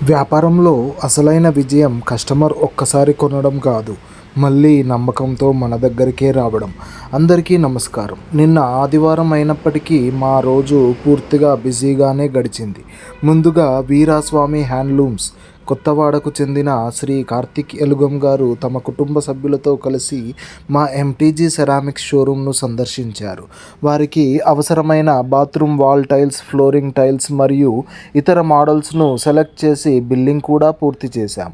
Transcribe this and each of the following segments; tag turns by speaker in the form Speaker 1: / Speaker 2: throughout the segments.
Speaker 1: వ్యాపారంలో అసలైన విజయం కస్టమర్ ఒక్కసారి కొనడం కాదు, మళ్ళీ నమ్మకంతో మన దగ్గరికే రావడం. అందరికీ నమస్కారం. నిన్న ఆదివారం అయినప్పటికీ మా రోజు పూర్తిగా బిజీగానే గడిచింది. ముందుగా వీరాస్వామి హ్యాండ్లూమ్స్ కొత్తవాడకు చెందిన శ్రీ కార్తిక్ ఎలుగం గారు తమ కుటుంబ సభ్యులతో కలిసి మా ఎంటీజీ సెరామిక్స్ షోరూంను సందర్శించారు. వారికి అవసరమైన bathroom wall tiles, flooring tiles మరియు ఇతర మోడల్స్ను సెలెక్ట్ చేసి బిల్లింగ్ కూడా పూర్తి చేశాం.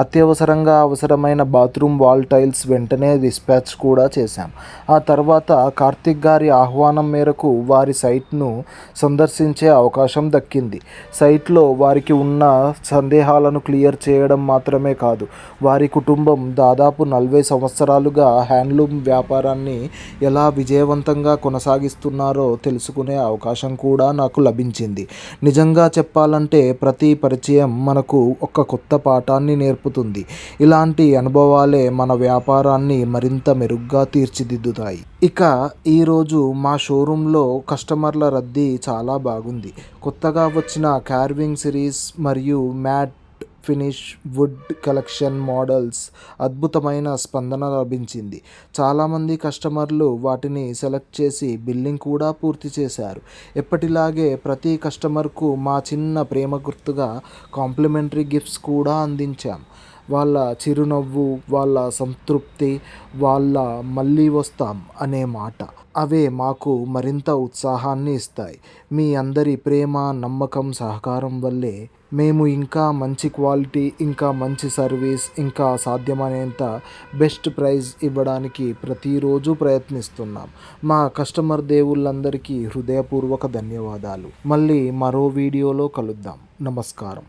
Speaker 1: అత్యవసరంగా అవసరమైన బాత్రూమ్ వాల్ టైల్స్ వెంటనే డిస్పాచ్ కూడా చేశాం. ఆ తర్వాత కార్తిక్ గారి ఆహ్వానం మేరకు వారి సైట్ను సందర్శించే అవకాశం దక్కింది. సైట్లో వారికి ఉన్న సందేహాలను క్లియర్ చేయడం మాత్రమే కాదు, వారి కుటుంబం దాదాపు 40 సంవత్సరాలుగా హ్యాండ్లూమ్ వ్యాపారాన్ని ఎలా విజయవంతంగా కొనసాగిస్తున్నారో తెలుసుకునే అవకాశం కూడా నాకు లభించింది. నిజంగా చెప్పాలంటే ప్రతి పరిచయం మనకు ఒక కొత్త పాఠాన్ని నేర్పుతుంది. ఇలాంటి అనుభవాలే మన వ్యాపారాన్ని మరింత మెరుగ్గా తీర్చిదిద్దుతాయి. ఇక ఈరోజు మా షోరూంలో కస్టమర్ల రద్దీ చాలా బాగుంది. కొత్తగా వచ్చిన కార్వింగ్ సిరీస్ మరియు matte finish wood collection models అద్భుతమైన స్పందన లభించింది. చాలామంది కస్టమర్లు వాటిని సెలెక్ట్ చేసి బిల్లింగ్ కూడా పూర్తి చేశారు. ఎప్పటిలాగే ప్రతి కస్టమర్కు మా చిన్న ప్రేమ గుర్తుగా కాంప్లిమెంటరీ గిఫ్ట్స్ కూడా అందించాం. వాళ్ళ చిరునవ్వు, వాళ్ళ సంతృప్తి, వాళ్ళ మళ్ళీ వస్తాం అనే మాట, అవే మాకు మరింత ఉత్సాహాన్ని ఇస్తాయి. మీ అందరి ప్రేమ, నమ్మకం, సహకారం వల్లే మేము ఇంకా మంచి క్వాలిటీ, ఇంకా మంచి సర్వీస్, ఇంకా సాధ్యమైనంత బెస్ట్ ప్రైస్ ఇవ్వడానికి ప్రతిరోజు ప్రయత్నిస్తున్నాం. మా కస్టమర్ దేవుళ్ళందరికీ హృదయపూర్వక ధన్యవాదాలు. మళ్ళీ మరో వీడియోలో కలుద్దాం. నమస్కారం.